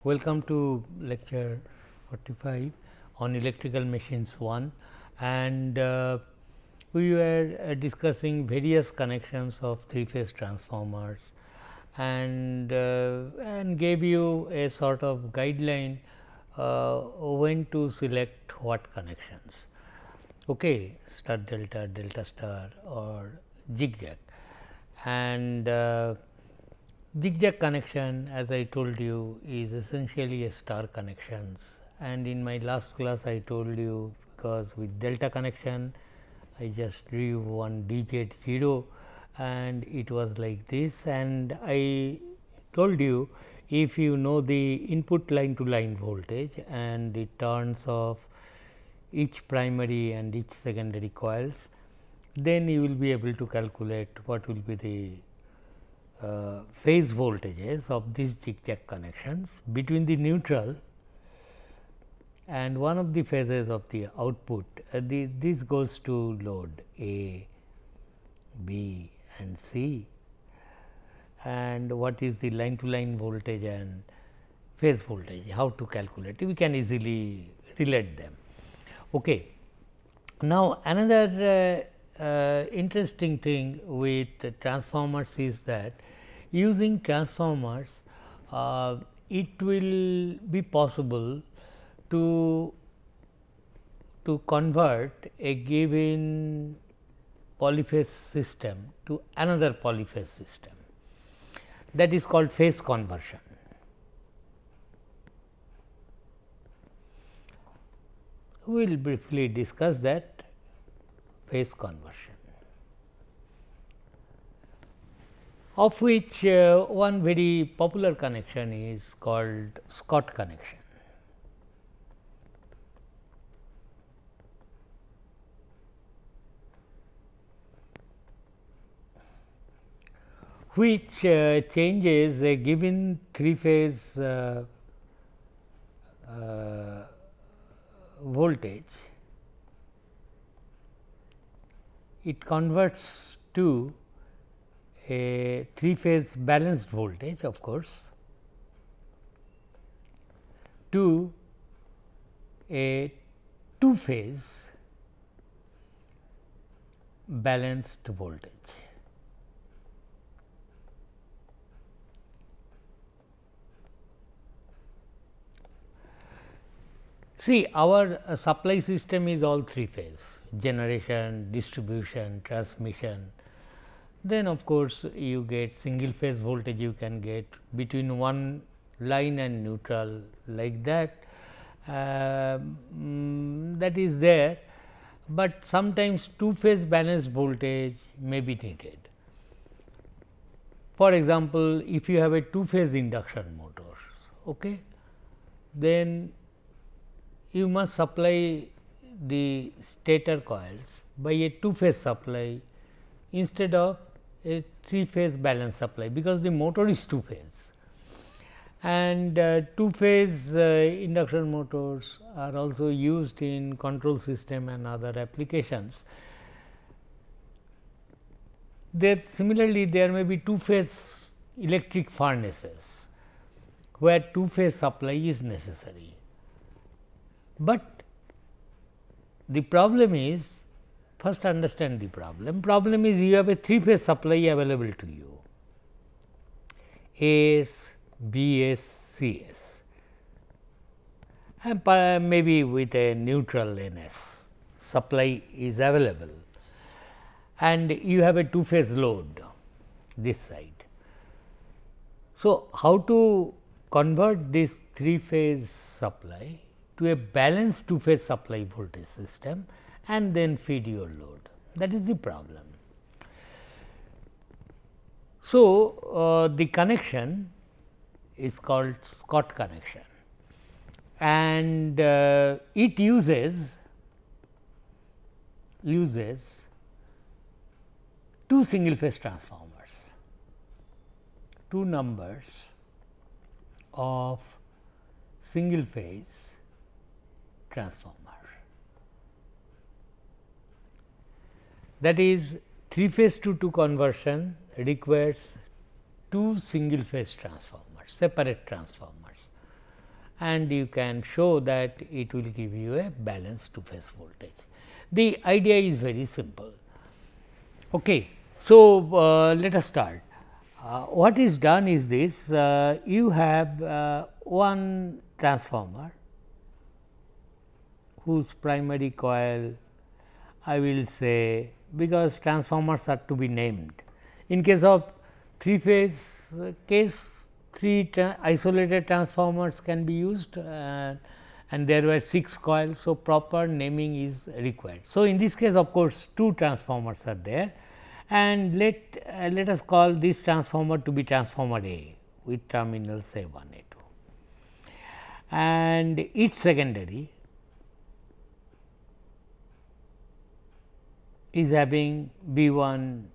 Welcome to lecture 45 on electrical machines 1, and we were discussing various connections of three-phase transformers and gave you a sort of guideline when to select what connections. Okay, star delta, delta star or zigzag, and zigzag connection, as I told you, is essentially a star connections, and in my last class I told you, because with delta connection I just drew one digit 0 and it was like this, and I told you if you know the input line to line voltage and the turns of each primary and each secondary coils, then you will be able to calculate what will be the phase voltages of these zigzag connections between the neutral and one of the phases of the output. This goes to load A, B and C, and what is the line to line voltage and phase voltage, how to calculate, we can easily relate them. Okay. Now, another interesting thing with transformers is that using transformers it will be possible to convert a given polyphase system to another polyphase system, that is called phase conversion. We will briefly discuss that phase conversion, of which one very popular connection is called Scott connection. Which changes a given three phase voltage, it converts to a three phase balanced voltage, of course, to a two phase balanced voltage. See, our supply system is all three phase: generation, distribution, transmission. Then of course, you get single phase voltage, you can get between one line and neutral, like that. That is there, but sometimes two phase balanced voltage may be needed. For example, if you have a two phase induction motor, okay, then you must supply the stator coils by a two phase supply instead of a three phase balance supply, because the motor is two phase, and two phase induction motors are also used in control system and other applications. There similarly, there may be two phase electric furnaces where two phase supply is necessary. But the problem is, first understand the problem. Problem is you have a three phase supply available to you, AS, BS, CS, and maybe with a neutral NS supply is available, and you have a two phase load this side. So, how to convert this three phase supply to a balanced two phase supply voltage system and then feed your load? That is the problem. So, the connection is called Scott connection, and it uses two single phase transformers, two numbers of single phase transformer, that is three phase to two conversion requires two single phase transformers, separate transformers. and you can show that it will give you a balanced two phase voltage. The idea is very simple. Okay. So, let us start. What is done is this, you have one transformer whose primary coil, I will say, because transformers are to be named. In case of 3 phase case, 3 isolated transformers can be used, and there were 6 coils. So, proper naming is required. So, in this case of course, 2 transformers are there, and let us call this transformer to be transformer A with terminals A 1 A 2, and its secondary is having B 1,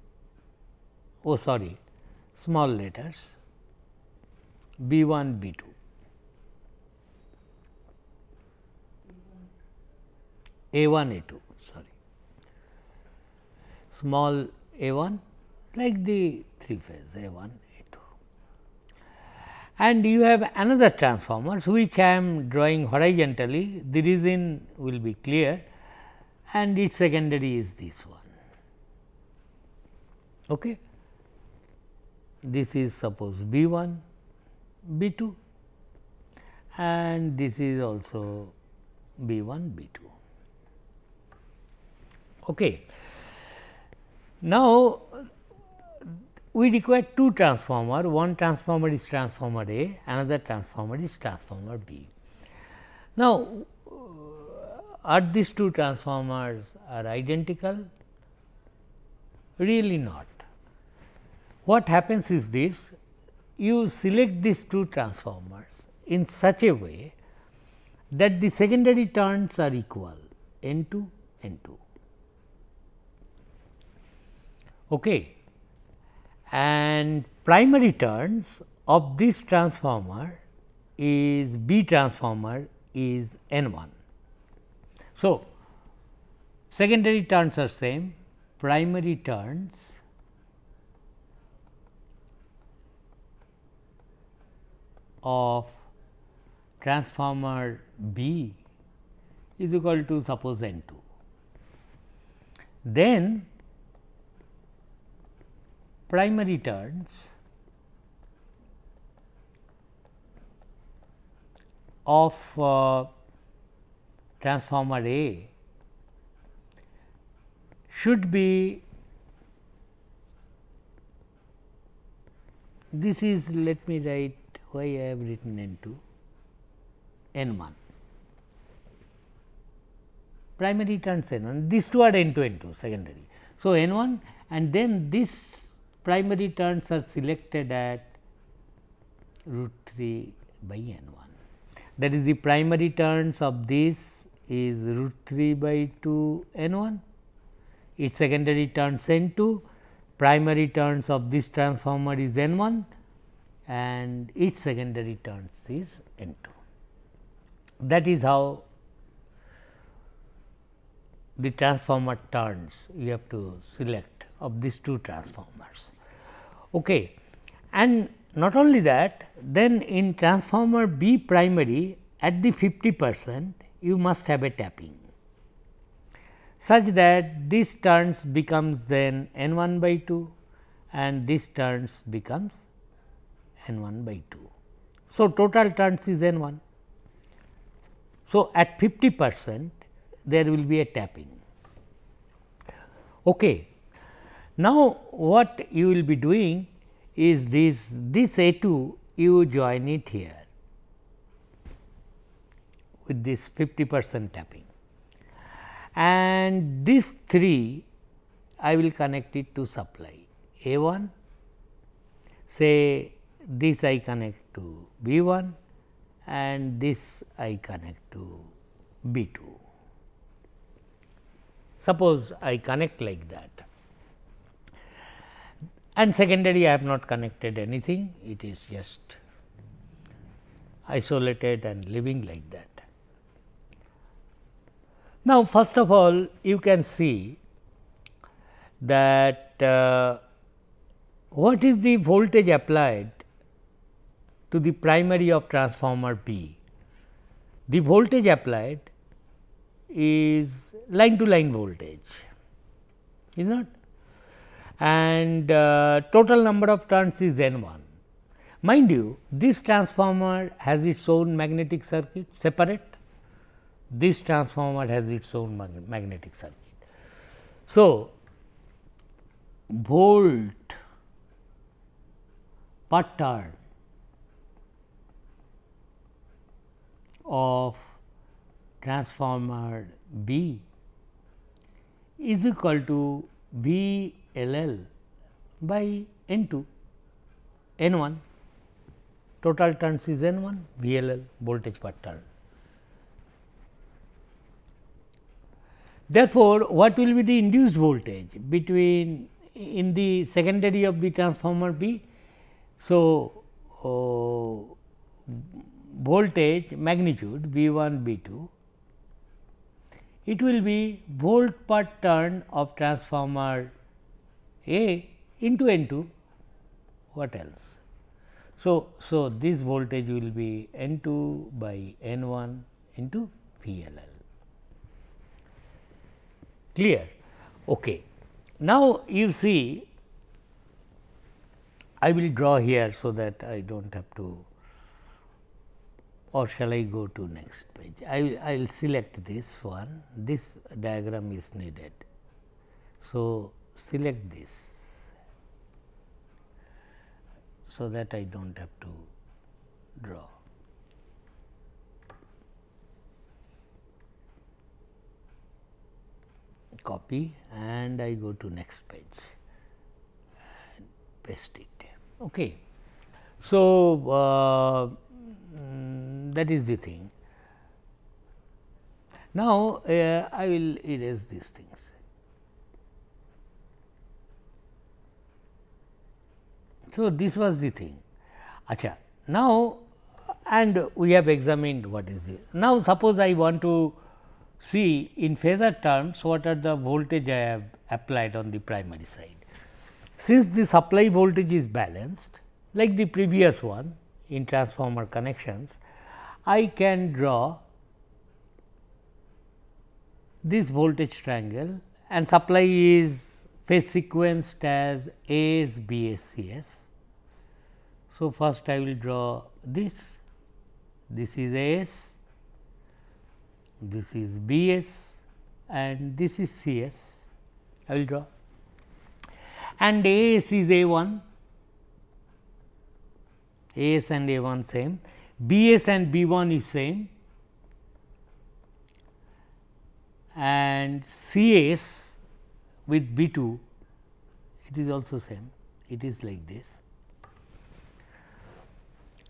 oh sorry, small letters B 1 B 2. A 1 A 2, sorry, small A 1 like the 3 phase A 1 A 2, and you have another transformer which I am drawing horizontally, the reason will be clear, and its secondary is this one. Okay. This is suppose B 1 B 2, and this is also B 1 B 2. Okay. Now, we require 2 transformer, one transformer is transformer A, another transformer is transformer B. Now, are these 2 transformers are identical? Really not. What happens is this, you select these 2 transformers in such a way that the secondary turns are equal N 2 N 2. Okay. And primary turns of this transformer is B transformer is N 1. So, secondary turns are same, primary turns of transformer B is equal to suppose N 2. Then primary turns of transformer A should be, this is, let me write why I have written N 2, N 1, primary turns N 1, these 2 are N 2 N 2 secondary. So, N 1, and then this primary turns are selected at root 3 by N 1. That is, the primary turns of this is root 3 by 2 N 1, its secondary turns N 2, primary turns of this transformer is N 1, and its secondary turns is N 2. That is how the transformer turns you have to select of these 2 transformers. Okay. And not only that, then in transformer B primary at the 50% you must have a tapping, such that this turns becomes then N 1 by 2 and this turns becomes N 1 by 2. So, total turns is N 1. So, at 50% there will be a tapping. Okay. Now, what you will be doing is this A 2 you join it here with this 50% tapping, and this 3 I will connect it to supply A 1, say this I connect to B 1 and this I connect to B 2. Suppose I connect like that, and secondary I have not connected anything, it is just isolated and living like that. Now, first of all you can see that what is the voltage applied to the primary of transformer B. the voltage applied is line to line voltage, is not, and total number of turns is N 1. Mind you, this transformer has its own magnetic circuit separate, this transformer has its own magnetic circuit. So, volt per turn of transformer B is equal to V L L by N 2, N 1, total turns is N 1, V L L, voltage per turn. Therefore, what will be the induced voltage between in the secondary of the transformer B? So, voltage magnitude V 1 V 2, it will be volt per turn of transformer A into N 2, what else? So, this voltage will be N 2 by N 1 into V L L. Clear? Okay. Now, you see, I will draw here so that I do not have to, or shall I go to next page? I will select this one, this diagram is needed. So, select this, so that I do not have to draw. Copy and I go to next page and paste it. Okay. So, that is the thing. Now, I will erase these things. So, this was the thing. Acha. Now, and we have examined what is this. Now, suppose I want to see in phasor terms what are the voltage I have applied on the primary side. Since the supply voltage is balanced like the previous one in transformer connections, I can draw this voltage triangle and supply is phase sequenced as A S, B S, C S. So, first I will draw this is A S, this is B S and this is C S, I will draw, and A S is A 1, A S and A 1 same, B S and B 1 is same, and C S with B 2 it is also same, it is like this.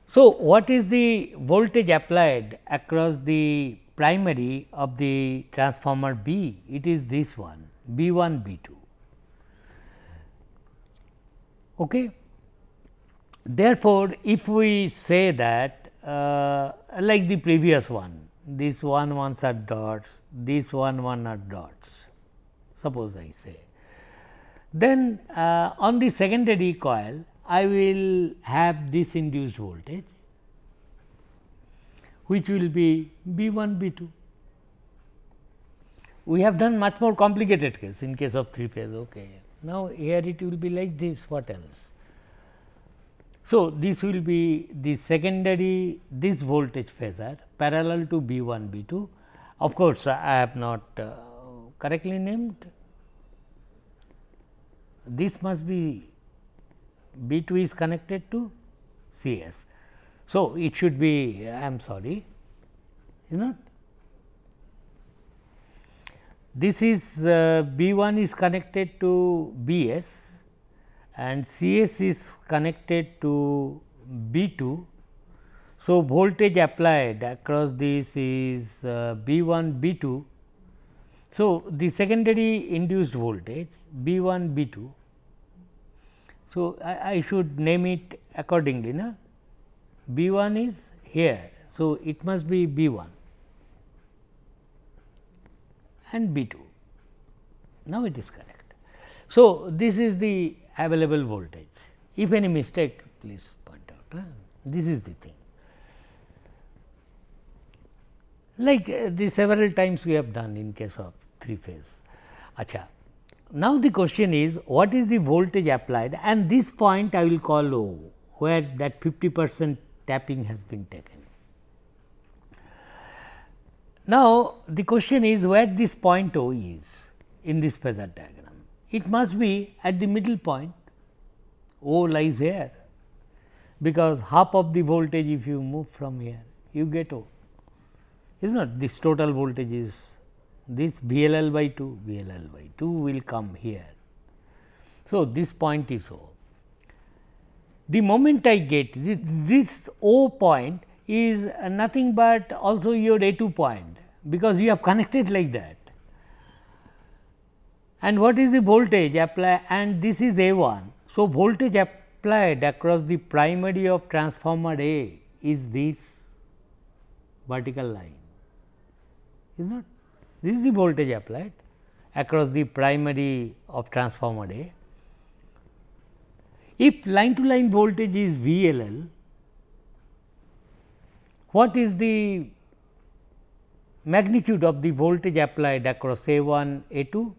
So, what is the voltage applied across the primary of the transformer B? It is this one B 1 B 2. Okay. Therefore, if we say that like the previous one, these 1 are dots, these 1 are dots, suppose I say, then on the secondary coil I will have this induced voltage, which will be B 1 B 2. We have done much more complicated case in case of 3 phase. Okay. Now, here it will be like this, what else? So, this will be the secondary this voltage phasor parallel to B 1 B 2. Of course, I have not correctly named, this must be B 2 is connected to C S. So, it should be, I am sorry, is not. This is B 1 is connected to B S and C S is connected to B 2. So, voltage applied across this is B 1 B 2. So, the secondary induced voltage B 1 B 2. So, I should name it accordingly, na? B 1 is here. So, it must be B 1 and B 2. Now, it is correct. So, this is the available voltage. If any mistake, please point out. This is the thing. like the several times we have done in case of 3 phase. Acha. Now, the question is what is the voltage applied, and this point I will call O, where that 50% tapping has been taken. Now, the question is where this point O is in this phasor diagram. It must be at the middle point. O lies here, because half of the voltage if you move from here, you get O, is not. This total voltage is this VLL by 2, VLL by 2 will come here. So, this point is O. The moment I get this O point is nothing but also your A2 point, because you have connected like that. And what is the voltage applied, and this is A1. So, voltage applied across the primary of transformer A is this vertical line, is not. This is the voltage applied across the primary of transformer A. If line to line voltage is VLL, what is the magnitude of the voltage applied across A1, A2?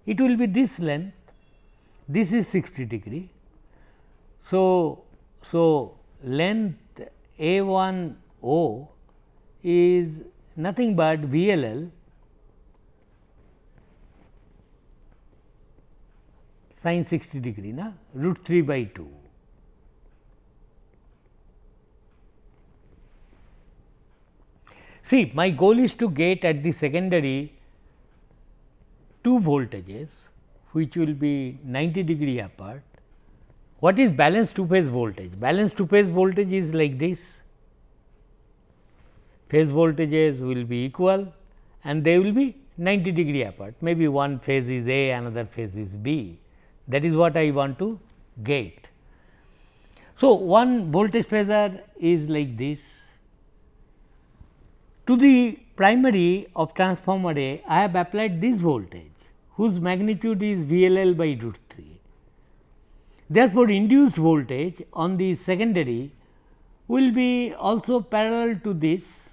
It will be this length, this is 60 degree. So, length A1 O is nothing but VLL sin 60 degree, na, root 3 by 2. See, my goal is to get at the secondary two voltages which will be 90 degree apart. What is balanced two phase voltage? Balanced two phase voltage is like this. Phase voltages will be equal and they will be 90 degree apart. Maybe one phase is A, another phase is B. That is what I want to get. So, one voltage phasor is like this. To the primary of transformer A, I have applied this voltage, whose magnitude is VLL by root 3. Therefore, induced voltage on the secondary will be also parallel to this,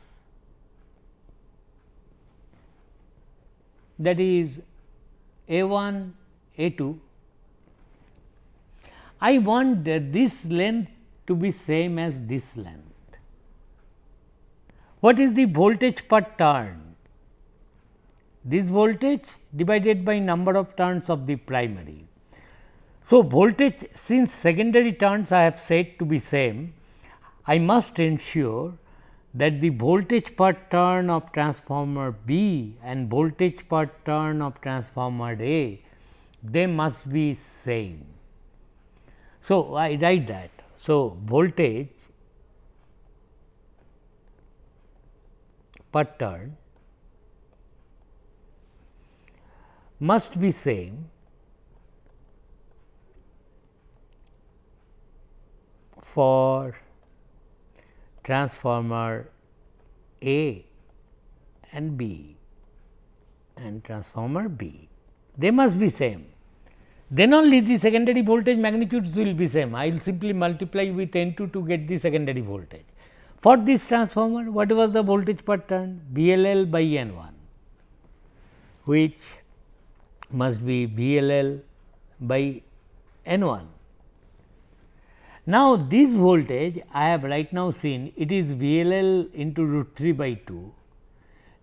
that is A1, A2. I want this length to be same as this length. What is the voltage per turn? This voltage divided by number of turns of the primary. So, voltage, since secondary turns I have said to be same, I must ensure that the voltage per turn of transformer B and voltage per turn of transformer A, they must be same. So, I write that. So, voltage per turn must be same for transformer A and B and transformer B. They must be same. Then only the secondary voltage magnitudes will be same. I will simply multiply with N2 to get the secondary voltage. For this transformer, what was the voltage per turn? VLL by N1, which must be VLL by N1. Now, this voltage I have right now seen, it is VLL into root 3 by 2.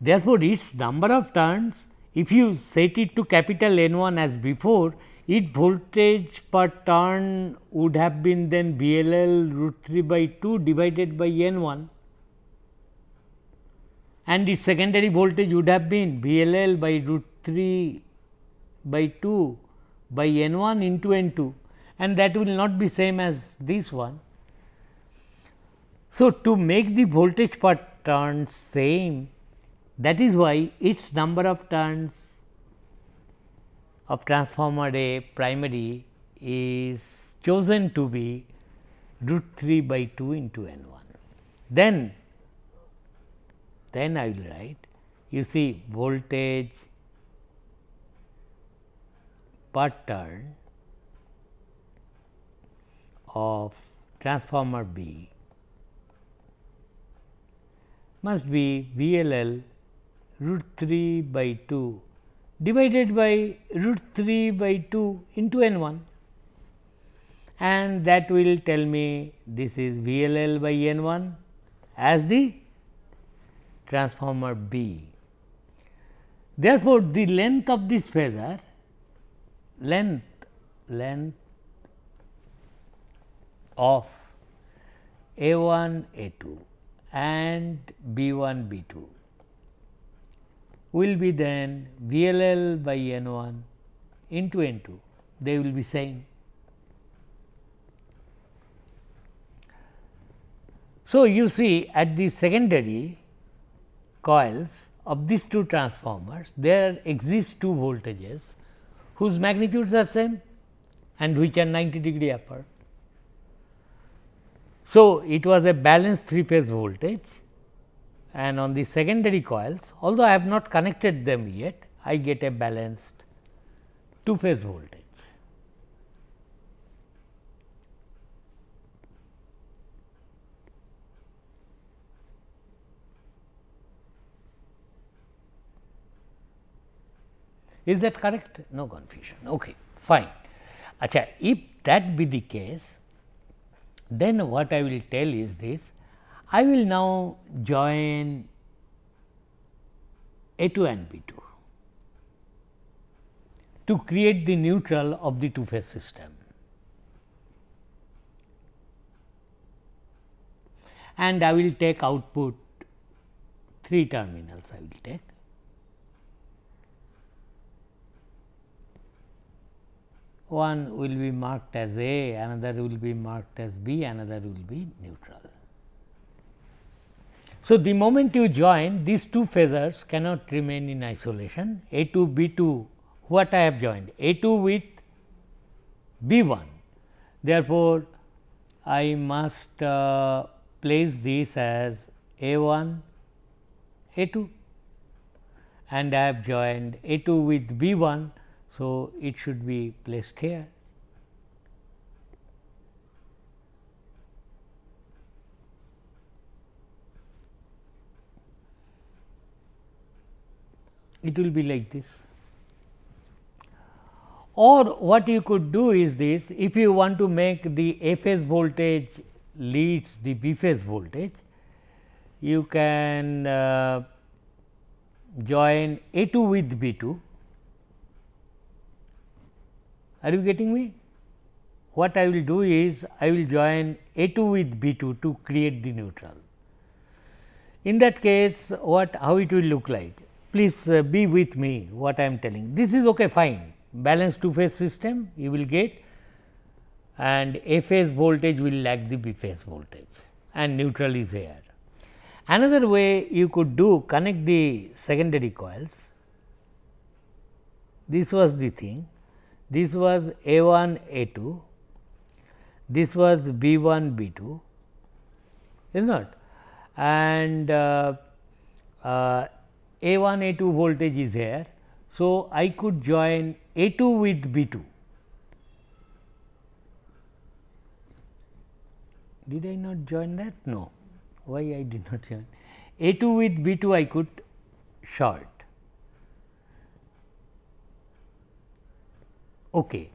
Therefore, its number of turns, if you set it to capital N1 as before, its voltage per turn would have been then VLL root 3 by 2 divided by N1, and its secondary voltage would have been VLL by root 3 by 2 by N1 into N2, and that will not be same as this one. So, to make the voltage per turn same, that is why its number of turns of transformer A primary is chosen to be root 3 by 2 into N1. Then I will write, you see, voltage per turn of transformer B must be VLL root 3 by 2 divided by root 3 by 2 into n 1, and that will tell me this is VLL by n 1 as the transformer B. Therefore, the length of this phasor, length of A 1 A 2 and B 1 B 2 will be then VLL by n 1 into n 2, they will be same. So, you see at the secondary coils of these two transformers, there exist two voltages whose magnitudes are same and which are 90° apart. So, it was a balanced 3-phase voltage, and on the secondary coils, although I have not connected them yet, I get a balanced 2-phase voltage. Is that correct? No confusion. Okay, fine. Achha, if that be the case, then what I will tell is this: I will now join A 2 and B 2 to create the neutral of the two-phase system, and I will take output 3 terminals. I will take. One will be marked as A, another will be marked as B, another will be neutral. So, the moment you join, these two phasors cannot remain in isolation. A 2 B 2, what I have joined? A 2 with B 1. Therefore, I must place this as A 1 A 2, and I have joined A 2 with B 1. So, it should be placed here. It will be like this. Or what you could do is this: if you want to make the A phase voltage leads the B phase voltage, you can join A 2 with B 2. Are you getting me? What I will do is, I will join A 2 with B 2 to create the neutral. In that case, how it will look like? Please be with me what I am telling. This is okay, fine. Balanced two phase system you will get, and A phase voltage will lag the B phase voltage, and neutral is here. Another way you could do, connect the secondary coils. This was the thing. This was A 1 A 2, this was B 1 B 2, is not, and A 1 A 2 voltage is here. So, I could join A 2 with B 2. Did I not join that? No. Why I did not join? A 2 with B 2 I could short. Okay.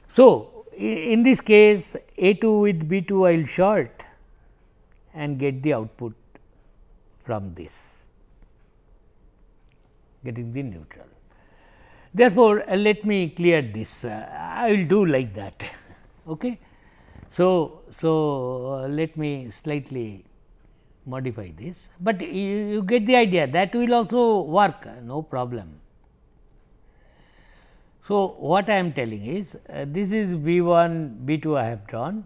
So, in this case A 2 with B 2 I will short and get the output from this, getting the neutral. Therefore, let me clear this, I will do like that. Okay. So, let me slightly modify this, but you get the idea, that will also work, no problem. So, what I am telling is this is B 1 B 2 I have drawn,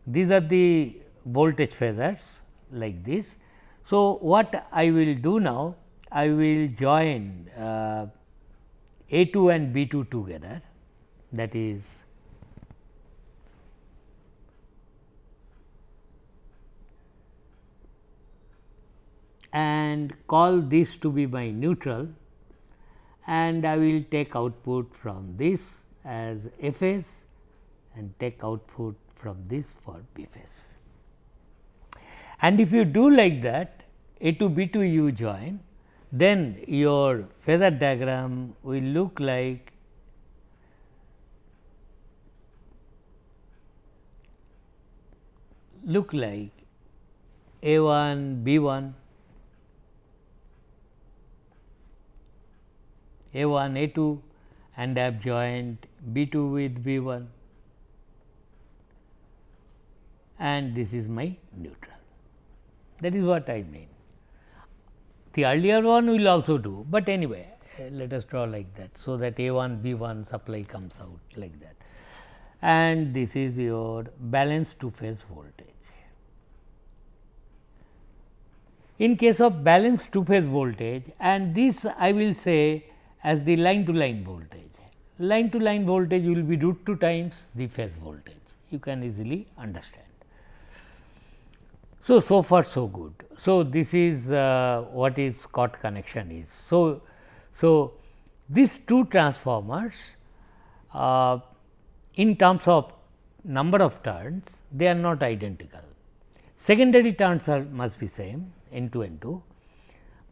these are the voltage phasors like this. So, what I will do now, I will join A 2 and B 2 together, that is and call this to be my neutral, and I will take output from this as A phase and take output from this for B phase. And if you do like that, A 2 B 2 you join, then your phasor diagram will look like A1 B1, A1 A2, and I have joined B2 with B1, and this is my neutral. That is what I mean. The earlier one will also do, but anyway let us draw like that. So, that A1 B1 supply comes out like that, and this is your balanced two phase voltage. In case of balanced two phase voltage, and this I will say as the line to line voltage. Line to line voltage will be root 2 times the phase voltage, you can easily understand. So, so far so good. So, this is what is Scott connection is. So, these two transformers in terms of number of turns, they are not identical. Secondary turns must be same N2 N2,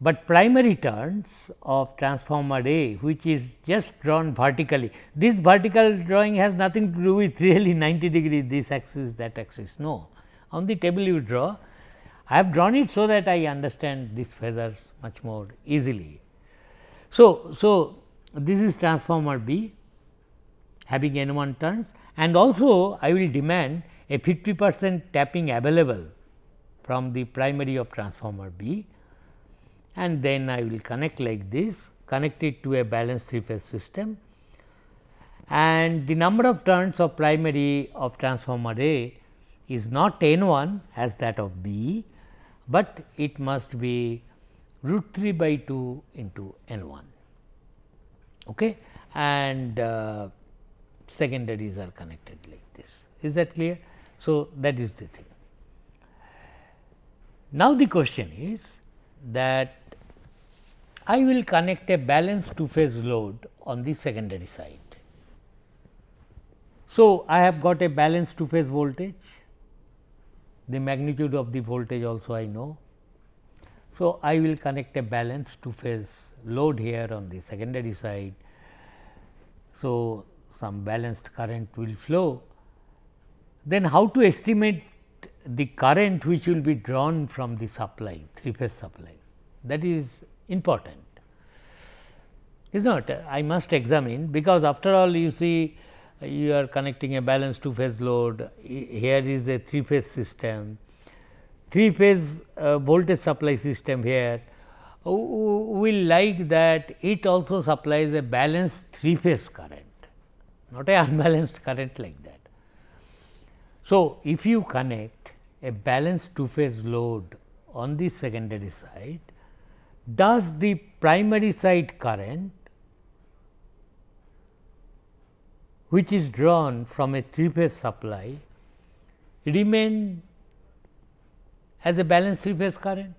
but primary turns of transformer A, which is just drawn vertically. This vertical drawing has nothing to do with really 90 degree this axis that axis, no. On the table you draw, I have drawn it so that I understand these phasors much more easily. So, this is transformer B having N1 turns, and also I will demand a 50% tapping available from the primary of transformer B, and then I will connect like this, connect it to a balanced three phase system, and the number of turns of primary of transformer A is not N1 as that of B, but it must be root 3 by 2 into N1, okay, and secondaries are connected like this. Is that clear? So, that is the thing. Now, the question is that I will connect a balanced two phase load on the secondary side. So, I have got a balanced two phase voltage, the magnitude of the voltage also I know. So, I will connect a balanced two phase load here on the secondary side. So, some balanced current will flow. Then how to estimate the current which will be drawn from the supply, three phase supply, that is important, is not. I must examine, because after all you see you are connecting a balanced two phase load, here is a three phase system, three phase voltage supply system here. We will like that it also supplies a balanced three phase current, not a unbalanced current like that. So, if you connect a balanced two phase load on the secondary side, does the primary side current which is drawn from a three phase supply remain as a balanced three phase current,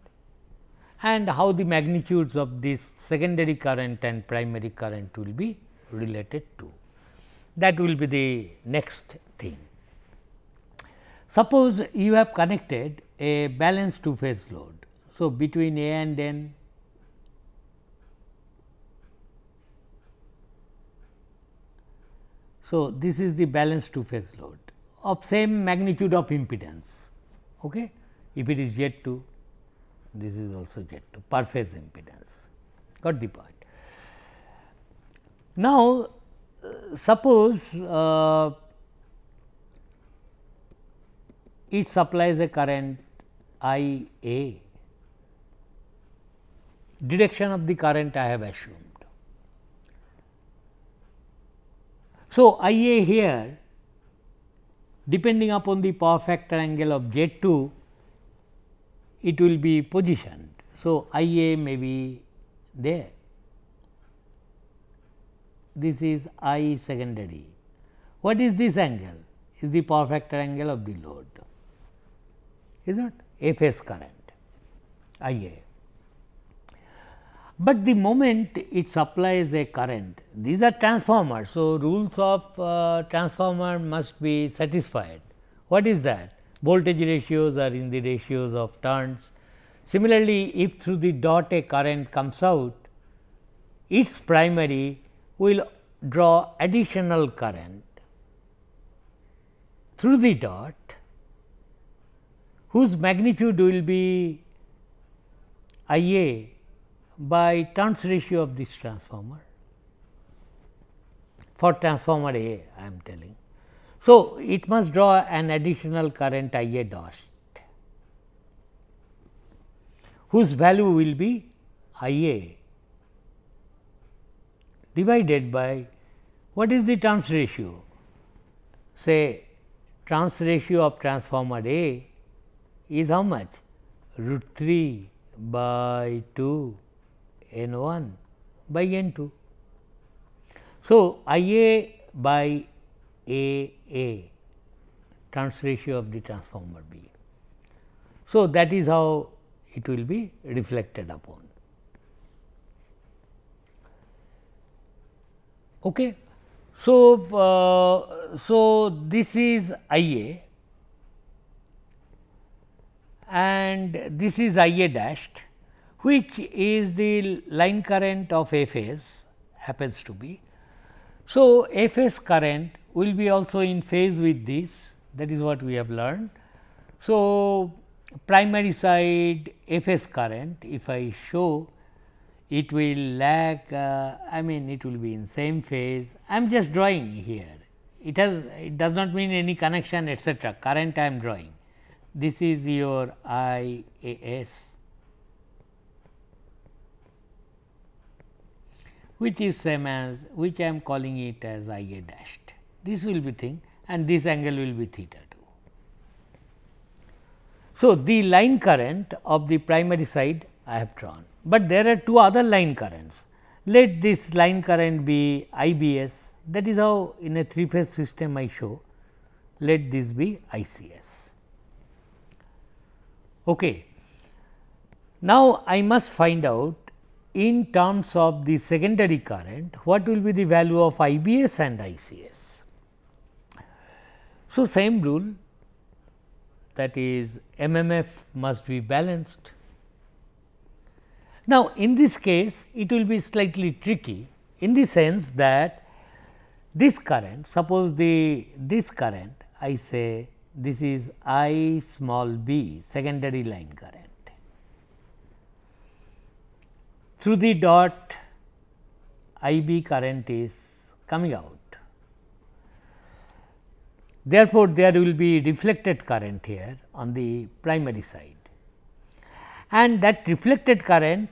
and how the magnitudes of this secondary current and primary current will be related to. That will be the next thing. Suppose you have connected a balanced two phase load. So, between A and N, so this is the balanced two phase load of same magnitude of impedance. Okay? If it is Z2, this is also Z2 per phase impedance, got the point. Now, suppose it supplies a current I A, direction of the current I have assumed. So, I A here, depending upon the power factor angle of Z2, it will be positioned. So, I A may be there, this is I secondary. What is this angle? Is the power factor angle of the load, is not A phase current I A. But the moment it supplies a current, these are transformers. So, rules of transformer must be satisfied. What is that? Voltage ratios are in the ratios of turns, Similarly, if through the dot a current comes out, its primary will draw additional current through the dot, whose magnitude will be I A by turns ratio of this transformer. For transformer A, I am telling. So, it must draw an additional current I A dot, whose value will be I A divided by what is the turns ratio? Say turns ratio of transformer A is how much? Root 3 by 2 N 1 by N 2. So, I A by A turns ratio of the transformer B. So, that is how it will be reflected upon. Okay. So, this is I A and this is I A dashed, which is the line current of F S happens to be. So, F S current will be also in phase with this, that is what we have learned. So, primary side F S current, if I show, it will lag, I mean it will be in same phase. I am just drawing here, it does not mean any connection etcetera, current I am drawing. This is your I A S, which is same as, which I am calling it as I A dashed. This will be thing and this angle will be theta 2. So, the line current of the primary side I have drawn, but there are two other line currents. Let this line current be I B S, that is how in a 3 phase system I show, let this be I C S. Okay. Now, I must find out in terms of the secondary current what will be the value of I B S and I C S. So, same rule, that is MMF must be balanced. Now, in this case it will be slightly tricky in the sense that this current, suppose this current I say this is I small b secondary line current, through the dot I B current is coming out. Therefore, there will be reflected current here on the primary side, and that reflected current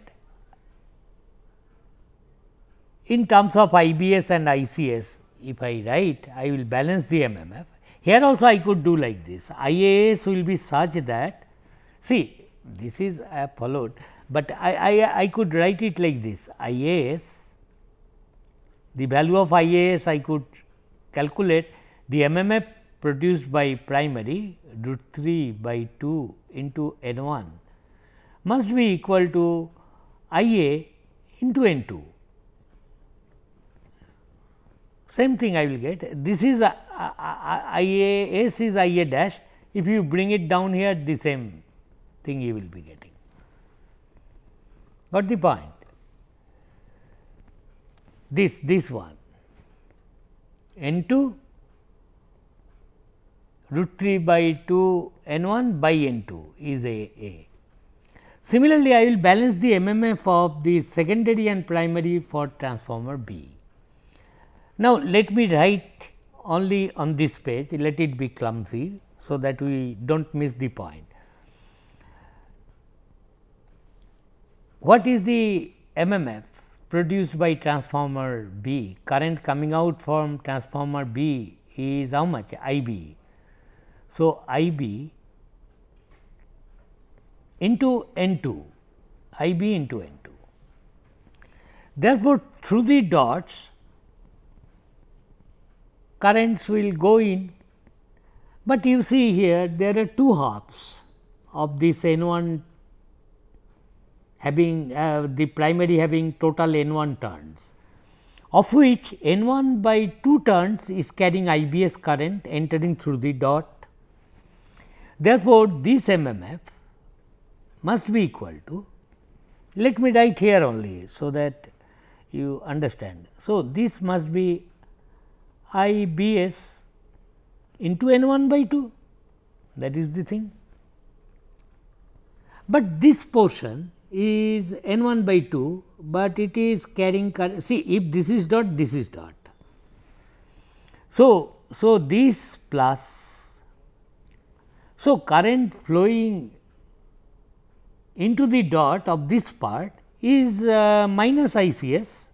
in terms of I B S and I C S, if I write, I will balance the MMF. Here also I could do like this, I A S will be such that, see this is I have followed, but I could write it like this, I A S, the value of I A S I could calculate, the MMF produced by primary root 3 by 2 into N 1 must be equal to I A into N 2. Same thing I will get, this is I A S is I A dash, if you bring it down here the same thing you will be getting. Got the point? This one N 2 root 3 by 2 N 1 by N 2 is A. Similarly, I will balance the MMF of the secondary and primary for transformer B. Now, let me write only on this page, let it be clumsy, so that we do not miss the point. What is the MMF produced by transformer B? Current coming out from transformer B is how much? I B. So, I B into N 2, I B into N 2. Therefore, through the dots currents will go in, but you see here there are two halves of this N 1 having the primary having total N 1 turns, of which N 1 by 2 turns is carrying I B S current entering through the dot. Therefore, this MMF must be equal to, let me write here only, so that you understand. So, this must be I B s into n 1 by 2, that is the thing. But this portion is n 1 by 2, but it is carrying current. See, if this is dot, this is dot. So, this plus, so current flowing into the dot of this part is minus I C S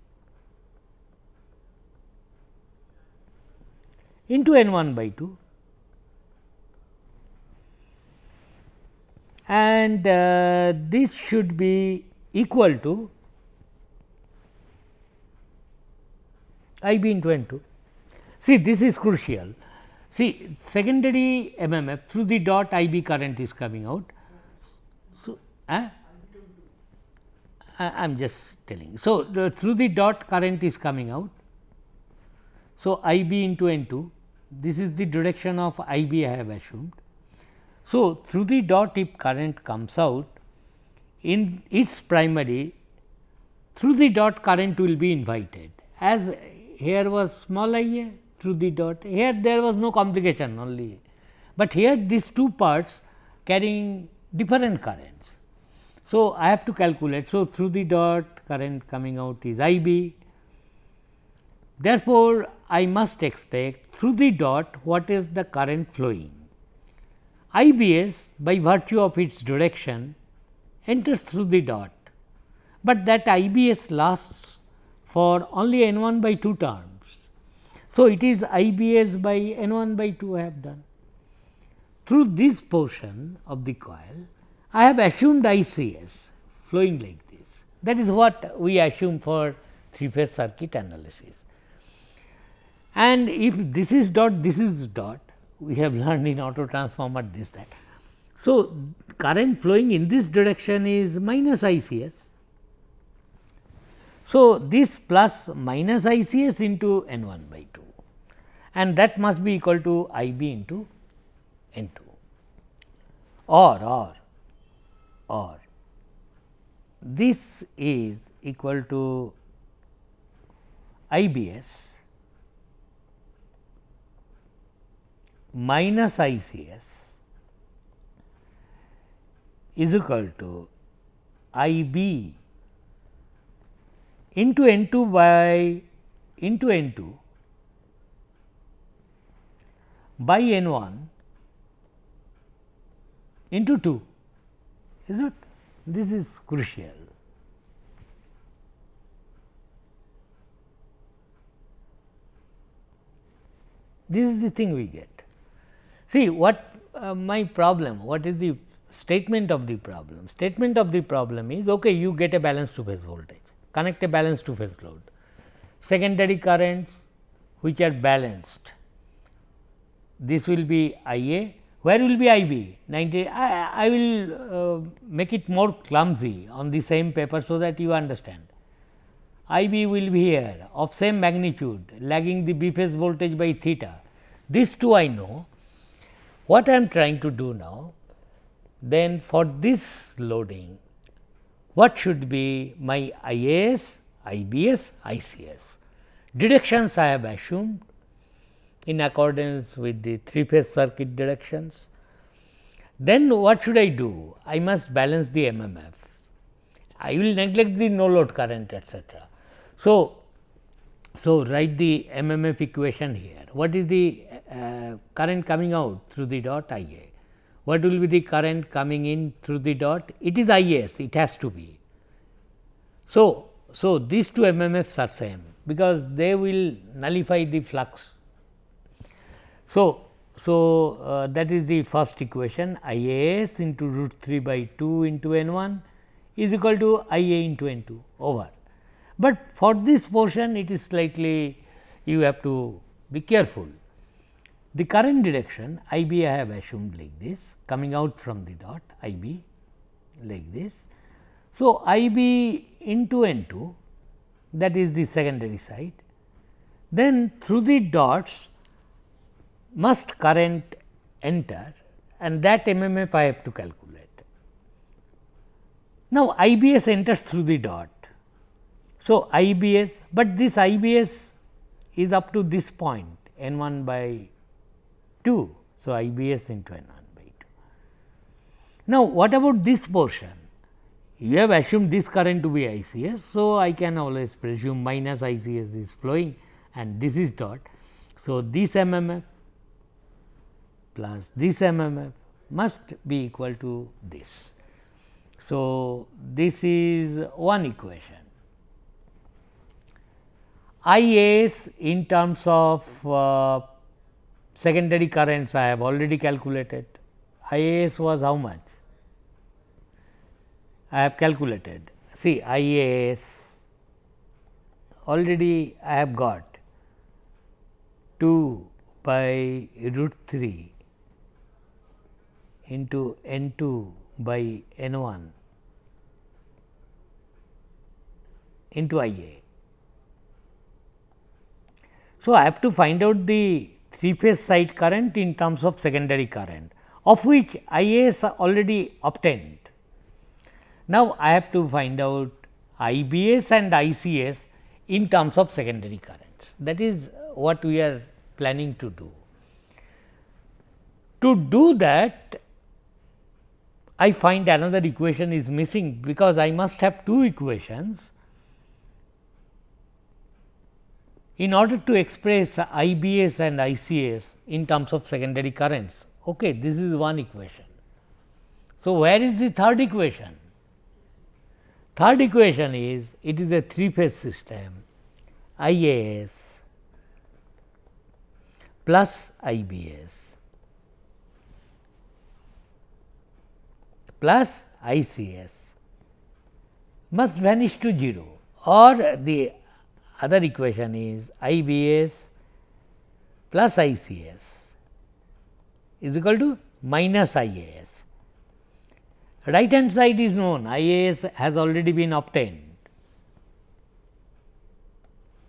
into n 1 by 2, and this should be equal to I B into n 2. See, this is crucial. See, secondary MMF through the dot I B current is coming out. So, I am just telling. So, through the dot current is coming out. So, I B into n 2, this is the direction of I B I have assumed. So, through the dot if current comes out, in its primary, through the dot current will be invited, as here was small I A through the dot, here there was no complication only, but here these two parts carrying different currents. So, I have to calculate. So, through the dot current coming out is I B. Therefore, I must expect through the dot what is the current flowing. I B s by virtue of its direction enters through the dot, but that I B s lasts for only n 1 by 2 terms. So, it is I B s by n 1 by 2 I have done. Through this portion of the coil, I have assumed I C s flowing like this. That is what we assume for 3-phase circuit analysis. And if this is dot, this is dot, we have learned in auto transformer this that. So, current flowing in this direction is minus I C s. So, this plus minus I C s into n 1 by 2, and that must be equal to I B into n 2, or this is equal to I B s minus I C s is equal to I B into n 2 by into n 2 by n 1 into 2, is it? This is crucial. This is the thing we get. See what my problem, what is the statement of the problem? Statement of the problem is, okay, you get a balanced 2-phase voltage, connect a balanced 2-phase load, secondary currents which are balanced, this will be I A, where will be I B? 90. I will make it more clumsy on the same paper, so that you understand. I B will be here of same magnitude, lagging the B phase voltage by theta. These two I know. What I am trying to do now, then for this loading, what should be my I A S, I B S, I C S? Directions I have assumed in accordance with the 3-phase circuit directions. Then what should I do? I must balance the MMF. I will neglect the no load current, etc. So, write the MMF equation here. What is the current coming out through the dot I A? What will be the current coming in through the dot? It is I S, it has to be. So, these two MMFs are same, because they will nullify the flux. So, that is the first equation, I A S into root 3 by 2 into n 1 is equal to I A into n 2 over. But for this portion, it is slightly, you have to be careful. The current direction I B I have assumed like this, coming out from the dot I B like this. So, I B into n 2, that is the secondary side. Then through the dots must current enter, and that MMF I have to calculate. Now, IBS enters through the dot. So, IBS, but this IBS is up to this point n 1 by 2. So, IBS into n 1 by 2. Now, what about this portion? You have assumed this current to be ICS. So, I can always presume minus ICS is flowing and this is dot. So, this MMF plus this MMF must be equal to this. So, this is one equation. IAS in terms of secondary currents I have already calculated. IAS was how much? I have calculated. See, IAS already I have got 2 by root 3 into n 2 by n 1 into IA. So, I have to find out the 3-phase side current in terms of secondary current, of which IAS already obtained. Now, I have to find out IBS and ICS in terms of secondary currents. That is what we are planning to do. To do that, I find another equation is missing, because I must have two equations in order to express IBS and ICS in terms of secondary currents. Okay, this is one equation. So, where is the third equation? Third equation is, it is a 3-phase system, IAS plus IBS plus ICS must vanish to 0, or the other equation is IBS plus ICS is equal to minus IAS. Right hand side is known, IAS has already been obtained.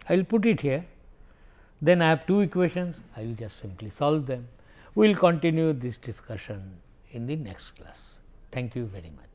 I will put it here, then I have two equations, I will just simply solve them. We will continue this discussion in the next class. Thank you very much.